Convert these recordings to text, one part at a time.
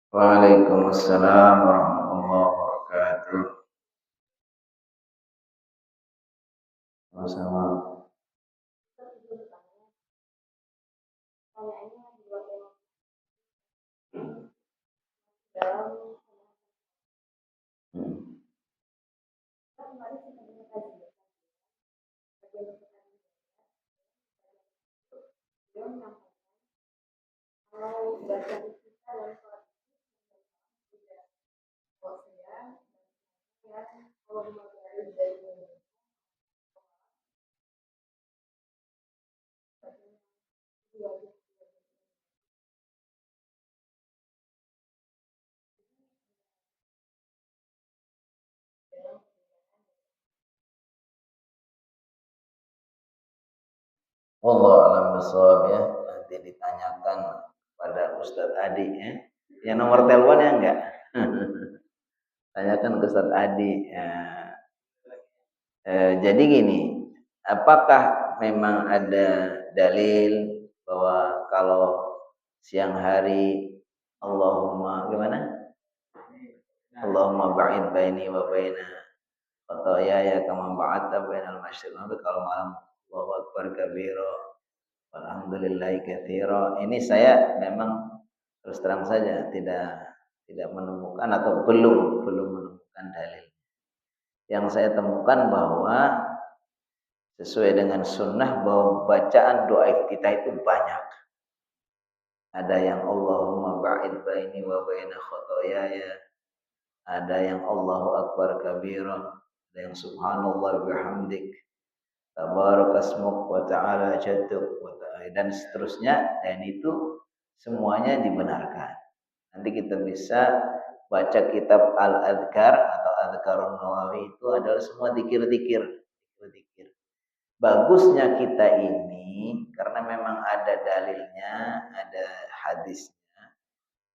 Waalaikumsalam warahmatullahi wabarakatuh. Sama-sama. Hmm. Wallahu a'lam bishawab ya. Nanti ditanyakan pada Ustadz Adi ya. Yang nomor teleponnya enggak? Tanyakan ke Ustadz Adi. Ya. Jadi gini, apakah memang ada dalil bahwa kalau siang hari Allahumma gimana? Allahumma ba'id baini wa baina khotoyaya kama ba'adta bainal masyriqi wal maghrib, kalau malam Allahu akbar kabira walhamdulillahi katsira. Ini saya memang terus terang saja tidak menemukan atau belum menemukan dalil. Yang saya temukan bahwa sesuai dengan sunnah bahwa bacaan doa iftitah itu banyak. Ada yang Allahumma ba'id baini wa baina khotoyaya, ada yang Allahu akbar kabira, ada yang subhanallah bihamdik, tabarakasmuk wa ta'ala jadduk dan seterusnya, dan itu semuanya dibenarkan. Nanti kita bisa baca kitab Al-Adhkar atau Adhkarun Nawawi, itu adalah semua dikir-dikir. Bagusnya kita ini karena memang ada dalilnya, ada hadisnya.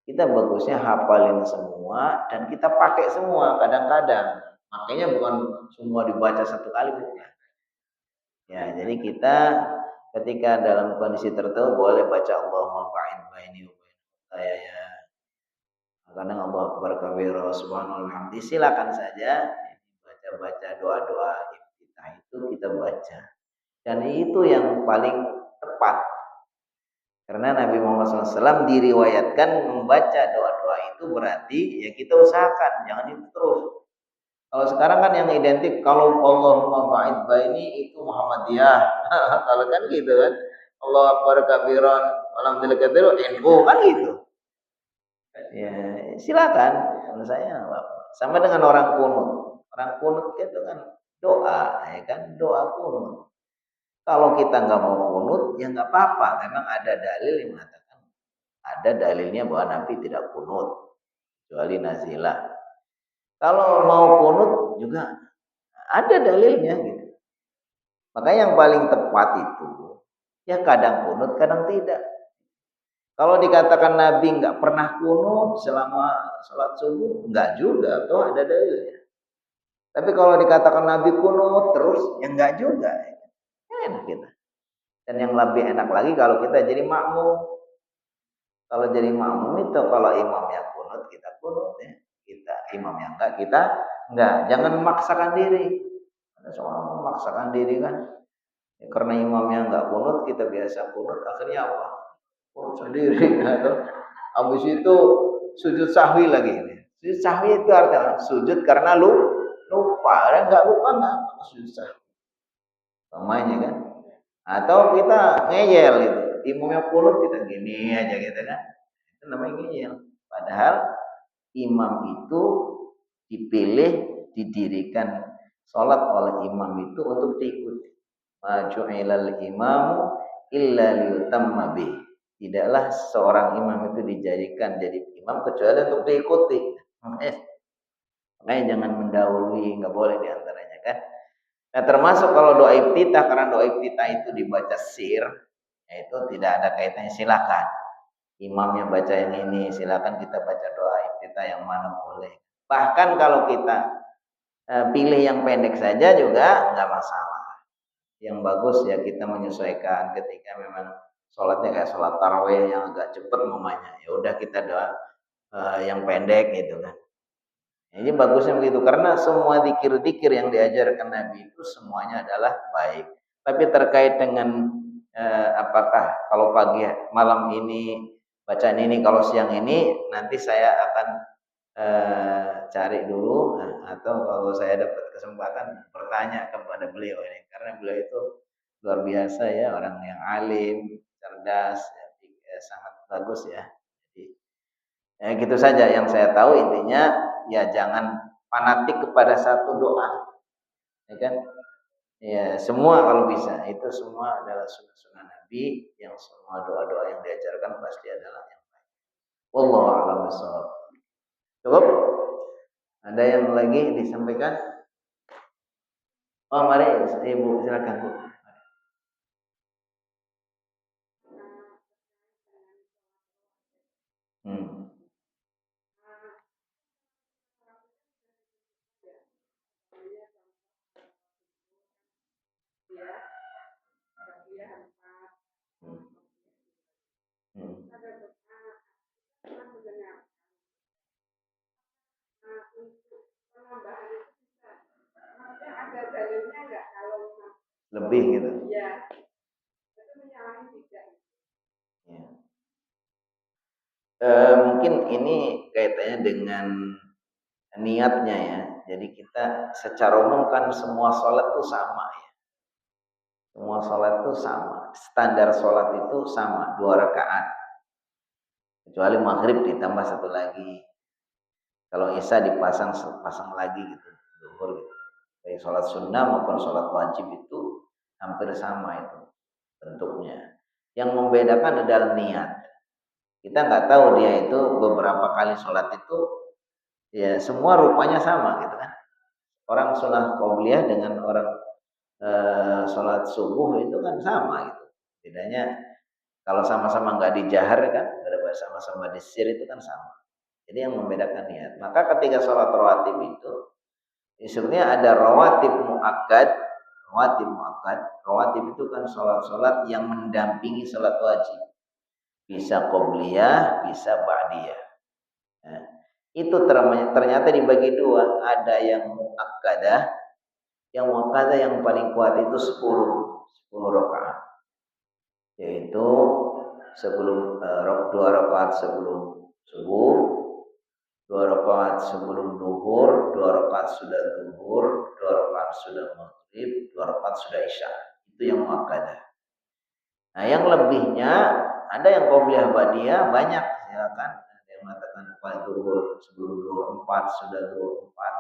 Kita bagusnya hafalin semua dan kita pakai semua kadang-kadang. Makanya bukan semua dibaca satu kali, bukan. Ya, jadi kita ketika dalam kondisi tertentu boleh baca Allahumma ba'id baini wa baina ya. Kadang Allah akbar kabira subhanallah. Silakan saja baca-baca doa-doa iftitah itu kita baca. Dan itu yang paling tepat. Karena Nabi Muhammad SAW diriwayatkan membaca doa-doa itu berarti ya kita usahakan jangan itu terus. Kalau sekarang kan yang identik kalau Allahumma ba'id baini itu Muhammadiyah. Kalau kan gitu kan. Allah akbar kabiran alhamdulillah katsiran info kan gitu. Ya, silakan. Menurut saya sama dengan orang kunut. Orang kunut itu kan doa, ya kan? Doa kunut. Kalau kita nggak mau kunut, ya nggak apa-apa. Memang ada dalil yang mengatakan ada dalilnya bahwa Nabi tidak kunut kecuali nazilah. Kalau mau kunut juga ada dalilnya gitu. Makanya yang paling tepat itu ya kadang kunut, kadang tidak. Kalau dikatakan Nabi nggak pernah kunut selama sholat subuh, nggak juga, toh ada dalilnya. Tapi kalau dikatakan Nabi kunut terus, ya nggak juga. Enak kita. Dan yang lebih enak lagi kalau kita jadi makmum. Kalau jadi makmum itu kalau imamnya kunut kita kunut ya. Kita imamnya enggak kita enggak. Jangan memaksakan diri. Ada seorang memaksakan diri kan. Ya, karena imamnya enggak kunut kita biasa kunut akhirnya apa? Kunut sendiri atau habis itu sujud sahwi lagi. Sujud sahwi itu artinya sujud karena lupa. Ada enggak lupa enggak sujud sahwi. Namanya kan. Atau kita ngeyel gitu. Imamnya kunut kita gini aja gitu kan. Itu namanya ngeyel. Padahal imam itu dipilih, didirikan sholat oleh imam itu untuk diikuti. Maju'ilal imamu illa liyutamma bih. Tidaklah seorang imam itu dijadikan jadi imam kecuali untuk diikuti. Makanya jangan mendahului, nggak boleh diantaranya kan. Nah termasuk kalau doa iftitah, karena doa iftitah itu dibaca sir, yaitu tidak ada kaitannya, silakan. Imamnya baca yang ini, silakan kita baca doa iftitah yang mana boleh. Bahkan kalau kita pilih yang pendek saja juga nggak masalah. Yang bagus ya kita menyesuaikan ketika memang sholatnya kayak sholat tarawih yang agak cepat mamanya. Ya udah kita doa yang pendek gitu kan. Jadi bagusnya begitu karena semua zikir-zikir yang diajarkan Nabi itu semuanya adalah baik. Tapi terkait dengan apakah kalau pagi malam ini bacaan ini, kalau siang ini nanti saya akan cari dulu atau kalau saya dapat kesempatan bertanya kepada beliau ini karena beliau itu luar biasa ya, orang yang alim, cerdas, ya, sangat bagus ya. Jadi ya gitu saja yang saya tahu intinya ya jangan fanatik kepada satu doa, ya kan? Ya semua kalau bisa itu semua adalah sunnah-sunnah Nabi yang semua doa-doa yang diajarkan pasti adalah yang baik. Wallahu a'lam bishawab. Cukup? Ada yang lagi disampaikan? Oh mari Ibu silakan Bu. Hmm. Hmm. Hmm. Lebih gitu. Ya. Mungkin ini kaitannya dengan niatnya ya. Jadi kita secara umum kan semua sholat itu sama ya. Semua sholat itu sama. Standar sholat itu sama, 2 rakaat. Kecuali maghrib ditambah satu lagi. Kalau isya pasang lagi gitu. Zuhur gitu. Baik sholat sunnah maupun sholat wajib itu hampir sama itu bentuknya. Yang membedakan adalah niat. Kita nggak tahu dia itu beberapa kali sholat itu ya semua rupanya sama gitu kan. Orang sholat qobliyah dengan orang sholat subuh itu kan sama gitu. Bedanya kalau sama-sama nggak dijahar kan, sama-sama disir itu kan sama. Jadi yang membedakan niat. Maka ketika sholat rawatib itu sebenarnya ada rawatib muakkad, rawatib muakkad. Rawatib itu kan sholat-sholat yang mendampingi sholat wajib. Bisa qobliyah, bisa ba'diyah. Nah, itu ternyata dibagi dua. Ada yang muakkadah, yang muakkadah yang paling kuat itu 10 rakaat. Yaitu sebelum 2 rakaat sebelum subuh, 2 rakaat sebelum duhur, 2 rakaat sudah duhur, 2 rakaat sudah maghrib, 2 rakaat sudah isya. Itu yang muakkadah. Nah, yang lebihnya ada yang qobliyah ba'diyah banyak, silakan. Ada yang mengatakan duhur sebelum duhur 4, sudah duhur 4,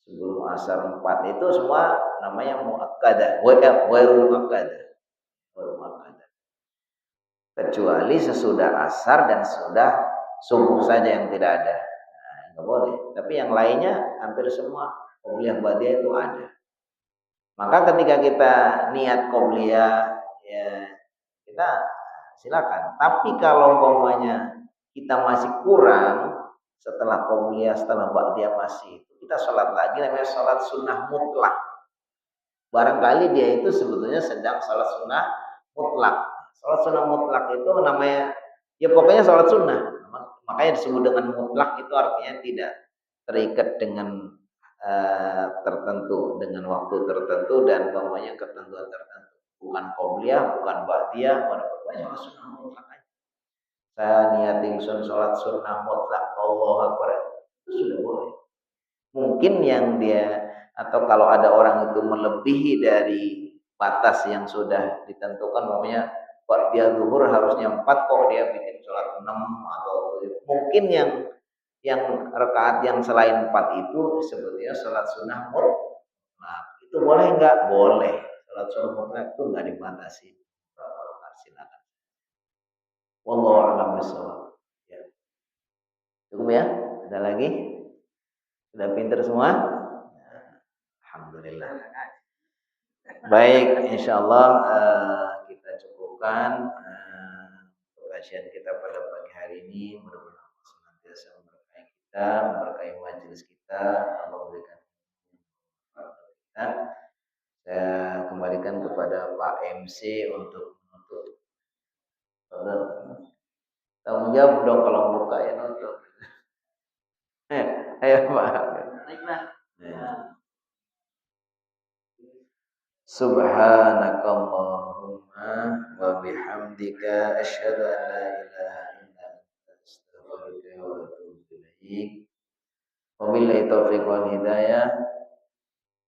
sebelum asar 4. Itu semua namanya muakkadah, wairul muakkadah. Kecuali sesudah asar dan sudah subuh saja yang tidak ada. Nah, nggak boleh. Tapi yang lainnya hampir semua qobliyah ba'diyah itu ada. Maka ketika kita niat qobliyah ya kita silakan. Tapi kalau umpamanya kita masih kurang setelah qobliyah, setelah ba'diyah masih itu kita sholat lagi namanya sholat sunnah mutlak. Barangkali dia itu sebetulnya sedang sholat sunnah mutlak. Sholat sunnah mutlak itu namanya ya pokoknya sholat sunnah. Makanya disebut dengan mutlak itu artinya tidak terikat dengan tertentu, dengan waktu tertentu dan umpamanya ketentuan tertentu. Bukan qobliyah, bukan ba'diyah, pokoknya sholat sunnah mutlak aja. Saya niatin sholat sunnah mutlak Allah Akbar itu sudah boleh. Mungkin yang dia atau kalau ada orang itu melebihi dari batas yang sudah ditentukan, namanya dia zuhur harusnya 4 kok dia bikin sholat 6 atau mungkin yang rakaat yang selain 4 itu sebetulnya sholat sunnah mutlak. Nah, itu boleh nggak? Boleh. Sholat sunnah mutlak itu nggak dibatasi. Silakan. Wallahu a'lam bishawab. Ya. Cukup ya? Ada lagi? Sudah pinter semua? Alhamdulillah. Baik, insya Allah kita cukupkan kajian kita pada pagi hari ini. Mudah-mudahan Allah senantiasa memberkahi kita, memberkahi majelis kita, Allah berikan kita. Saya kembalikan kepada Pak MC untuk menutup. Tanggung jawab dong kalau buka ya nutup. maaf. Ya. Subhanakallahumma wa bihamdika asyhadu an la ilaha illa anta astaghfiruka wa atubu ilaik. Wabillahi taufiq wal hidayah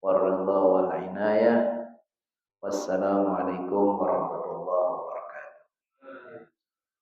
war ridha wal inayah. Wassalamualaikum warahmatullahi